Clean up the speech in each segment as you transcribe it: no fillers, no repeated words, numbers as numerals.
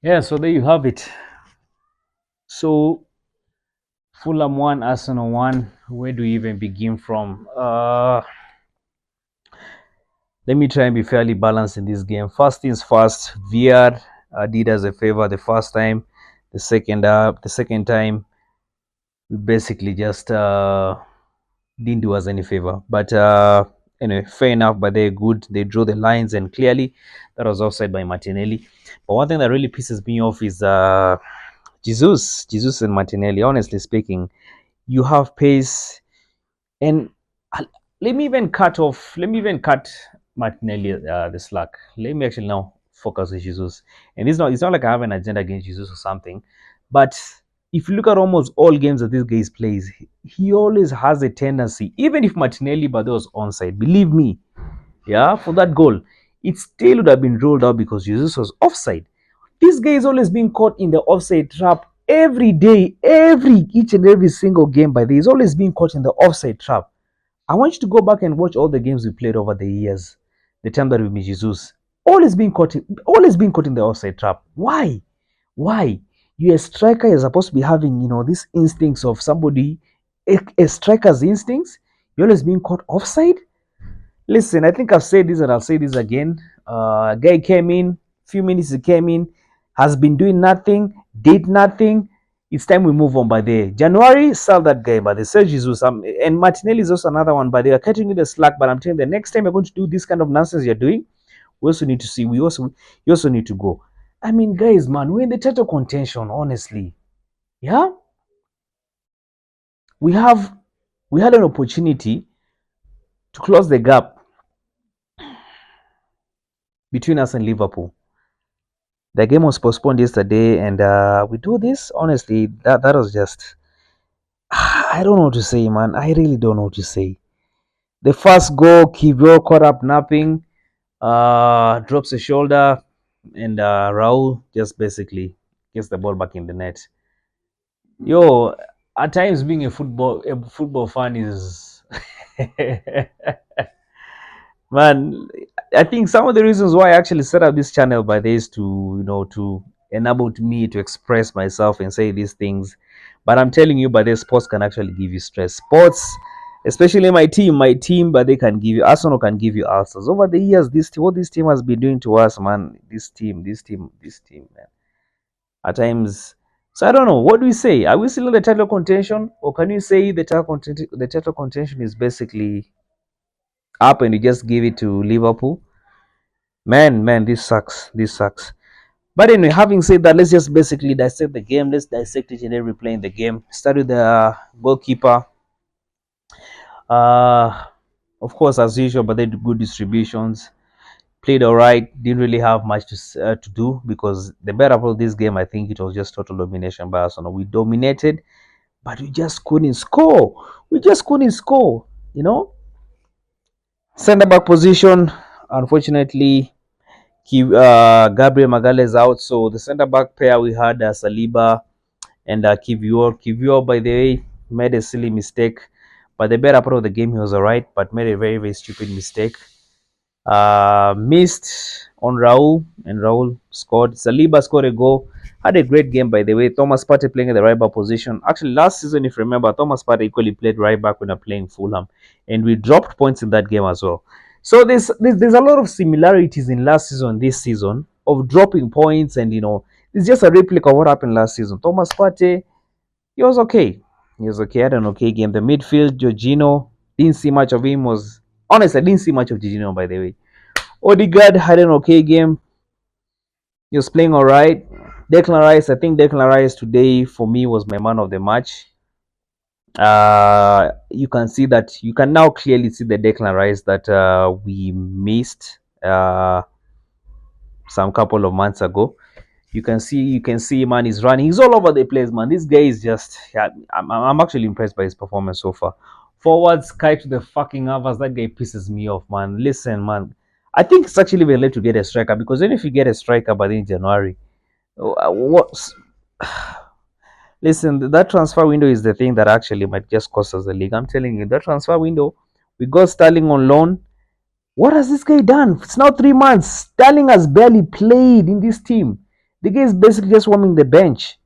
Yeah, so there you have it. So Fulham 1, Arsenal 1. Where do we even begin from? Let me try and be fairly balanced in this game. First things first, VR did us a favor the first time. The second time, we basically just didn't do us any favor. But anyway, fair enough. But they're good. They drew the lines, and clearly that was offside by Martinelli. But one thing that really pisses me off is Jesus and Martinelli. Honestly speaking, you have pace, and uh, let me even cut Martinelli the slack. Let me actually now focus on Jesus. And it's not like I have an agenda against Jesus or something, but if you look at almost all games that this guy plays, he always has a tendency, even if Martinelli but was onside, believe me, yeah, for that goal, it still would have been ruled out because Jesus was offside. This guy is always being caught in the offside trap every day, each and every single game. By the he's always being caught in the offside trap. I want you to go back and watch all the games we played over the years. The time that we met Jesus, always being caught in the offside trap. Why? Why? You're a striker. You're supposed to be having, these instincts of somebody, a striker's instincts. You're always being caught offside. Listen, I think I've said this and I'll say this again. Guy came in, few minutes he came in, has been doing nothing, did nothing. It's time we move on by the January, sell that guy by the Serge Jesus. And Martinelli is also another one, but they are cutting you the slack. But I'm telling you, the next time you're going to do this kind of nonsense you're doing, we also need to see, you also need to go. I mean, guys, man, we're in the title contention, honestly. Yeah? We have we had an opportunity to close the gap between us and Liverpool. The game was postponed yesterday, and we do this. Honestly, that was just I don't know what to say, man. I really don't know what to say. The first goal, Kivyo caught up napping, drops a shoulder, and Raul just basically gets the ball back in the net. Yo, at times being a football fan is man. I think some of the reasons why I actually set up this channel by this to to enable me to express myself and say these things. But I'm telling you, but the sports can actually give you stress. Sports, especially my team, but they can give you Arsenal can give you ulcers. Over the years, what this team has been doing to us, man. This team, man. At times, so I don't know. What do we say? Are we still in the title contention, or can you say the title contention is basically up and you just give it to Liverpool? Man, this sucks. This sucks. But anyway, having said that, let's just basically dissect the game. Let's dissect each and every play in the game. Start with the goalkeeper. Uh, of course, as usual, but they did good distributions. Played all right. Didn't really have much to do because the better part of this game, I think it was just total domination by Arsenal. We dominated, but we just couldn't score. We just couldn't score. You know, center back position. Unfortunately, Gabriel Magalhaes out, so the center back pair we had Saliba and Kivior. Kivior, by the way, made a silly mistake, but the better part of the game he was alright, but made a very very stupid mistake. Missed on Raul, and Raul scored. Saliba scored a goal. Had a great game, by the way. Thomas Partey playing in the right back position. Actually, last season, if you remember, Thomas Partey equally played right back when we were playing Fulham, and we dropped points in that game as well. So there's a lot of similarities in last season, this season, of dropping points, and it's just a replica of what happened last season. Thomas Partey, he was okay. He was okay. Had an okay game. The midfield, Jorginho, didn't see much of him. Was honestly, I didn't see much of Jorginho, by the way. Odegaard had an okay game. He was playing all right. Declan Rice, I think Declan Rice today for me was my man of the match. You can see that you can now clearly see the Declan Rice that we missed some couple of months ago. You can see, man, he's running. He's all over the place, man. This guy is just. Yeah, I'm actually impressed by his performance so far. Forwards, Kai to the fucking others. That guy pisses me off, man. Listen, man. I think it's actually very late to get a striker because then if you get a striker by the end of January, what? Listen, that transfer window is the thing that actually might just cost us the league. I'm telling you, that transfer window, we got Sterling on loan. What has this guy done? It's now 3 months. Sterling has barely played in this team. The guy is basically just warming the bench.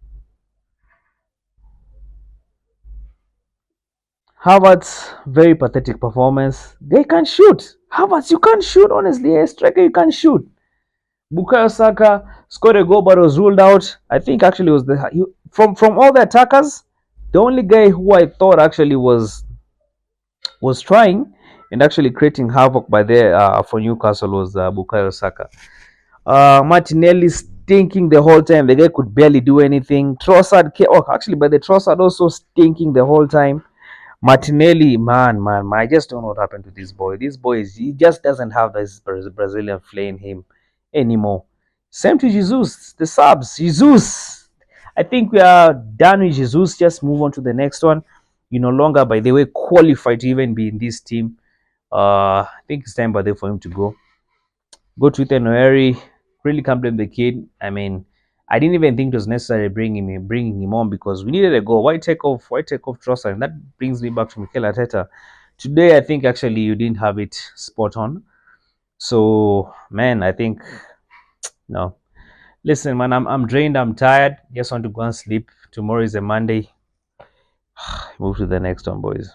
Havertz, very pathetic performance. They can shoot. Havertz, you can't shoot, honestly. A striker, you can't shoot. Bukayo Saka scored a goal but was ruled out. I think actually it was from all the attackers, the only guy who I thought actually was trying and actually creating havoc by there for Newcastle was Bukayo Saka. Martinelli stinking the whole time. The guy could barely do anything. Trossard, actually, by the Trossard also stinking the whole time. Martinelli, man, I just don't know what happened to this boy. This boy he just doesn't have this Brazilian flair in him anymore. Same to Jesus, the subs. Jesus, I think we are done with Jesus. Just move on to the next one. You no longer, by the way, qualified to even be in this team. I think it's time by the for him to go. Go to Ethan Noeri. Really can't blame the kid. I mean, I didn't even think it was necessary bringing him on because we needed a goal. Why take off? Why take off Trossard? And that brings me back to Mikel Arteta. Today, I think actually you didn't have it spot on. So, man, I think no. Listen, man, I'm drained. I'm tired. Just want to go and sleep. Tomorrow is a Monday. Move to the next one, boys.